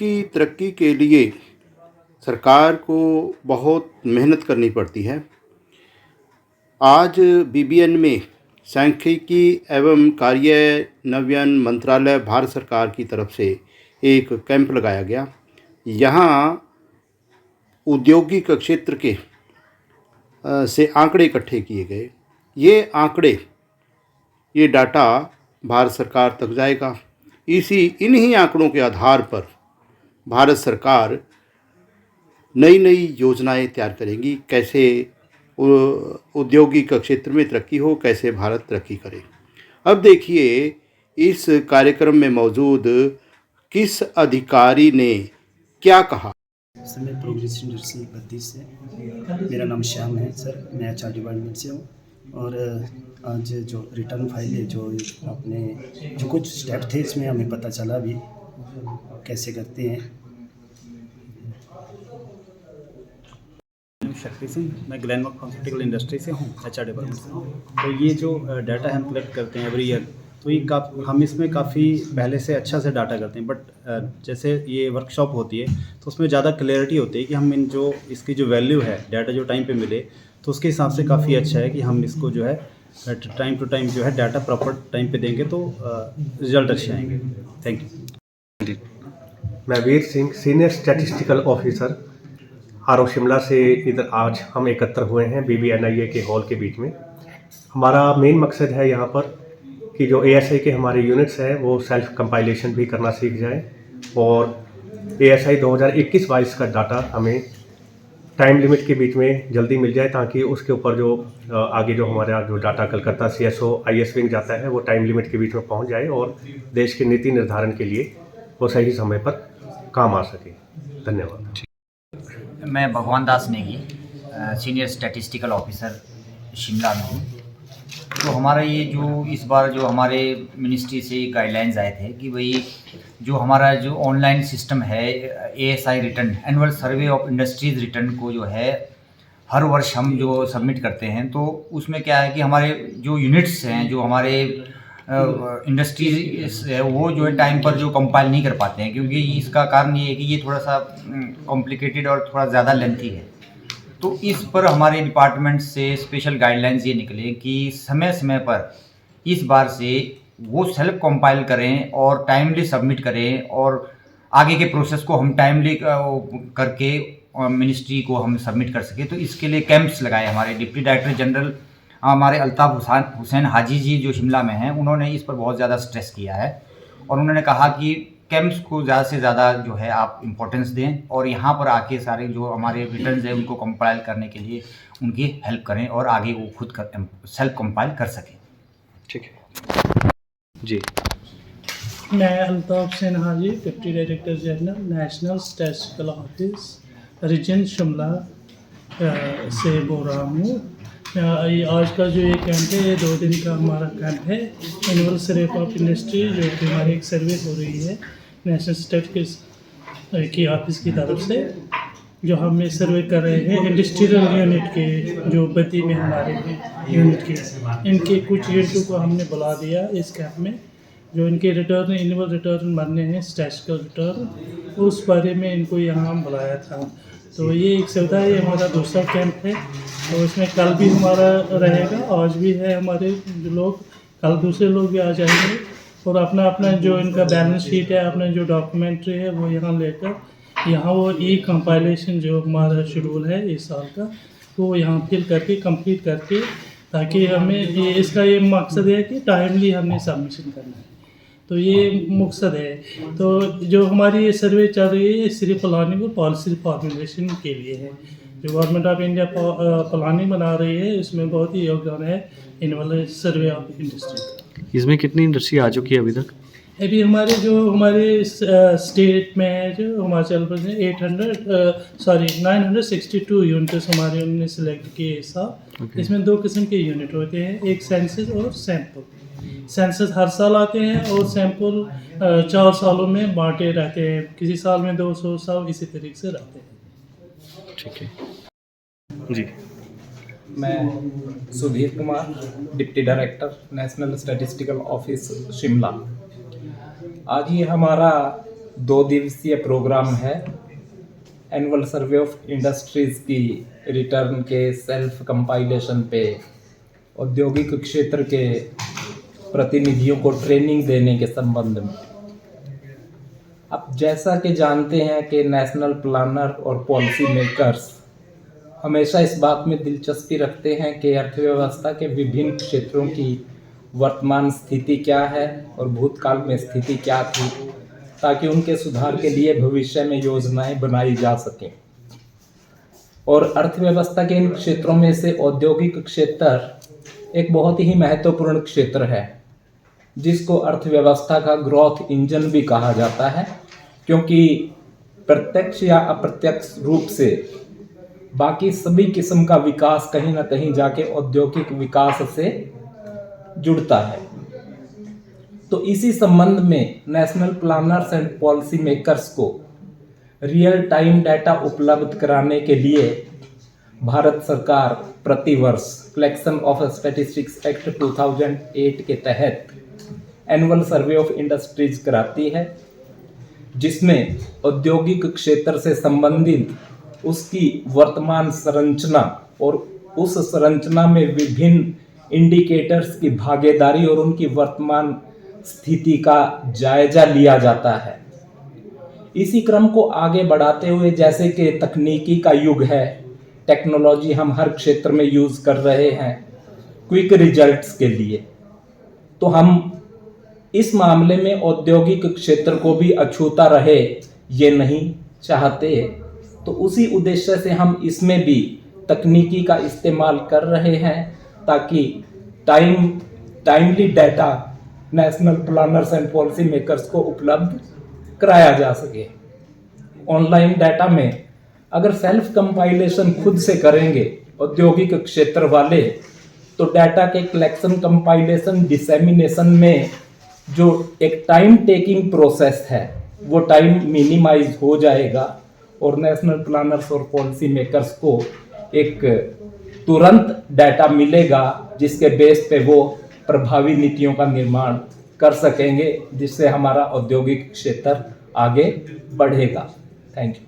की तरक्की के लिए सरकार को बहुत मेहनत करनी पड़ती है। आज बीबीएन में सांख्यिकी एवं कार्यान्वयन मंत्रालय भारत सरकार की तरफ से एक कैंप लगाया गया। यहाँ औद्योगिक क्षेत्र के से आंकड़े इकट्ठे किए गए। ये डाटा भारत सरकार तक जाएगा। इन्हीं आंकड़ों के आधार पर भारत सरकार नई नई योजनाएं तैयार करेंगी, कैसे औद्योगिक क्षेत्र में तरक्की हो, कैसे भारत तरक्की करे। अब देखिए इस कार्यक्रम में मौजूद किस अधिकारी ने क्या कहा। सर, मैं प्रोग्रेस यूनिवर्सिटी 32 से, मेरा नाम श्याम है सर, मैं HR डिपार्टमेंट से हूँ। और आज जो रिटर्न फाइल है, जो अपने जो कुछ स्टेप थे इसमें हमें पता चला अभी कैसे करते हैं। शक्ति सिंह, मैं ग्लेनमार्क फार्मास्यूटिकल इंडस्ट्री से हूँ, HR डिपार्टमेंट से। तो ये जो डाटा हम कलेक्ट करते हैं एवरी ईयर, तो ये हम इसमें काफ़ी पहले से अच्छा से डाटा करते हैं। बट जैसे ये वर्कशॉप होती है तो उसमें ज़्यादा क्लैरिटी होती है कि हम इसकी जो वैल्यू है, डाटा जो टाइम पे मिले, तो उसके हिसाब से काफ़ी अच्छा है कि हम इसको जो है टाइम टू टाइम जो है डाटा प्रॉपर टाइम पे देंगे तो रिजल्ट अच्छे आएंगे। Thank you. मैं Veer Singh, senior statistical officer, RO Shimla से इधर आज हम एकत्र हुए हैं BBNIA के हॉल के बीच में। हमारा मेन मकसद है यहाँ पर कि जो ASI के हमारे यूनिट्स हैं वो सेल्फ कंपाइलेशन भी करना सीख जाएं और ASI 2021-22 का डाटा हमें टाइम लिमिट के बीच में जल्दी मिल जाए, ताकि उसके ऊपर जो आगे जो हमारा जो data Calcutta CSO IS wing जाता है वो टाइम लिमिट के बीच में पहुँच जाए और देश के नीति निर्धारण के लिए वो सही समय पर काम आ सके। धन्यवाद। मैं Bhagwan Das Negi, senior statistical officer Shimla में हूँ। तो हमारा ये जो इस बार जो हमारे मिनिस्ट्री से गाइडलाइंस आए थे कि भाई जो हमारा जो ऑनलाइन सिस्टम है ASI return, annual survey of industries return को जो है हर वर्ष हम जो सबमिट करते हैं, तो उसमें क्या है कि हमारे जो यूनिट्स हैं, जो हमारे इंडस्ट्रीज है, वो जो है टाइम पर जो कंपाइल नहीं कर पाते हैं, क्योंकि इसका कारण ये है कि ये थोड़ा सा कॉम्प्लिकेटेड और थोड़ा ज़्यादा लेंथी है। तो इस पर हमारे डिपार्टमेंट से स्पेशल गाइडलाइंस ये निकले कि समय समय पर इस बार से वो सेल्फ कंपाइल करें और टाइमली सबमिट करें और आगे के प्रोसेस को हम टाइमली करके मिनिस्ट्री को हम सबमिट कर सकें। तो इसके लिए कैंप्स लगाए हमारे डिप्टी डायरेक्टर जनरल हमारे अल्ताफ़ हुसैन हाजी जी जो शिमला में हैं, उन्होंने इस पर बहुत ज़्यादा स्ट्रेस किया है और उन्होंने कहा कि कैंप्स को ज़्यादा से ज़्यादा जो है आप इम्पोर्टेंस दें और यहाँ पर आके सारे जो हमारे रिटर्न्स हैं उनको कंपाइल करने के लिए उनकी हेल्प करें और आगे वो खुद सेल्फ कंपाइल कर सकें। ठीक है जी। मैं Altaf Hussain Haji, deputy director general, national statistical office, region Shimla से बोल रहा हूँ। आज का जो ये कैंप है, ये 2 दिन का हमारा कैंप है। एनुअल सर्वे ऑफ इंडस्ट्री जो कि हमारी एक सर्वे हो रही है नेशनल स्टैटिस्टिक्स की ऑफिस की तरफ से, जो हम ये सर्वे कर रहे हैं इंडस्ट्रियल यूनिट के जो बत्ती में हमारे यूनिट के, इनके कुछ यूनिटों को हमने बुला दिया इस कैंप में, जो इनके रिटर्न एनुअल रिटर्न बनने हैं, स्टैटिस्टिकल रिटर्न, उस बारे में इनको यहाँ हम बुलाया था। तो ये एक सुविधा है, हमारा दूसरा कैंप है, तो इसमें कल भी हमारा रहेगा, आज भी है हमारे लोग, कल दूसरे लोग भी आ जाएंगे और अपना अपना जो इनका बैलेंस शीट है, अपना जो डॉक्यूमेंट्री है वो यहाँ लेकर यहाँ वो कंपाइलेशन जो हमारा शेड्यूल है इस साल का, वो यहाँ फिल करके कंप्लीट करके, ताकि हमें इसका ये मकसद है कि टाइमली हमने सबमिशन करना है। तो ये मकसद है। तो जो हमारी ये सर्वे चल रही है, ये सिर्फ प्लानिंग और पॉलिसी फॉर्मुलेशन के लिए है। जो गवर्नमेंट ऑफ इंडिया प्लानिंग बना रही है, इसमें बहुत ही योगदान है एनुअल सर्वे ऑफ इंडस्ट्री। इसमें कितनी इंडस्ट्री आ चुकी है अभी तक? अभी हमारे स्टेट में है, जो हिमाचल प्रदेश 962 यूनिट्स हमारे उन्होंने सिलेक्ट किए इस साल। इसमें 2 किस्म के यूनिट होते हैं, एक सेंसस और सैंपल। सेंसस हर साल आते हैं और सैंपल 4 सालों में बांटे रहते हैं, किसी साल में 200 साल इसी तरीके से रहते हैं। ठीक है जी। मैं Sudhir Kumar, deputy director national statistical office Shimla. आज ये हमारा 2 दिवसीय प्रोग्राम है। एनुअल सर्वे ऑफ इंडस्ट्रीज़ की रिटर्न के सेल्फ कंपाइलेशन पे औद्योगिक क्षेत्र के प्रतिनिधियों को ट्रेनिंग देने के संबंध में। अब जैसा कि जानते हैं कि नेशनल प्लानर और पॉलिसी मेकर्स हमेशा इस बात में दिलचस्पी रखते हैं कि अर्थव्यवस्था के विभिन्न क्षेत्रों की वर्तमान स्थिति क्या है और भूतकाल में स्थिति क्या थी, ताकि उनके सुधार के लिए भविष्य में योजनाएं बनाई जा सकें। और अर्थव्यवस्था के इन क्षेत्रों में से औद्योगिक क्षेत्र एक बहुत ही महत्वपूर्ण क्षेत्र है, जिसको अर्थव्यवस्था का ग्रोथ इंजन भी कहा जाता है, क्योंकि प्रत्यक्ष या अप्रत्यक्ष रूप से बाकी सभी किस्म का विकास कहीं ना कहीं जाके औद्योगिक विकास से जुड़ता है। तो इसी संबंध में national planners and policy makers को रियल टाइम डाटा उपलब्ध कराने के लिए भारत सरकार प्रतिवर्ष कलेक्शन ऑफ स्टैटिस्टिक्स एक्ट 2008 के तहत एनुअल सर्वे ऑफ इंडस्ट्रीज कराती है, जिसमें औद्योगिक क्षेत्र से संबंधित उसकी वर्तमान संरचना और उस संरचना में विभिन्न इंडिकेटर्स की भागीदारी और उनकी वर्तमान स्थिति का जायजा लिया जाता है। इसी क्रम को आगे बढ़ाते हुए, जैसे कि तकनीकी का युग है, टेक्नोलॉजी हम हर क्षेत्र में यूज़ कर रहे हैं क्विक रिजल्ट्स के लिए, तो हम इस मामले में औद्योगिक क्षेत्र को भी अछूता रहे ये नहीं चाहते। तो उसी उद्देश्य से हम इसमें भी तकनीकी का इस्तेमाल कर रहे हैं, ताकि timely data national planners and policy makers को उपलब्ध कराया जा सके। ऑनलाइन डाटा में अगर सेल्फ कंपाइलेशन खुद से करेंगे औद्योगिक क्षेत्र वाले, तो डाटा के कलेक्शन, कंपाइलेशन, डिसेमिनेशन में जो एक टाइम टेकिंग प्रोसेस है वो टाइम मिनिमाइज हो जाएगा और नेशनल प्लानर्स और पॉलिसी मेकर्स को एक तुरंत डाटा मिलेगा, जिसके बेस पे वो प्रभावी नीतियों का निर्माण कर सकेंगे, जिससे हमारा औद्योगिक क्षेत्र आगे बढ़ेगा। Thank you.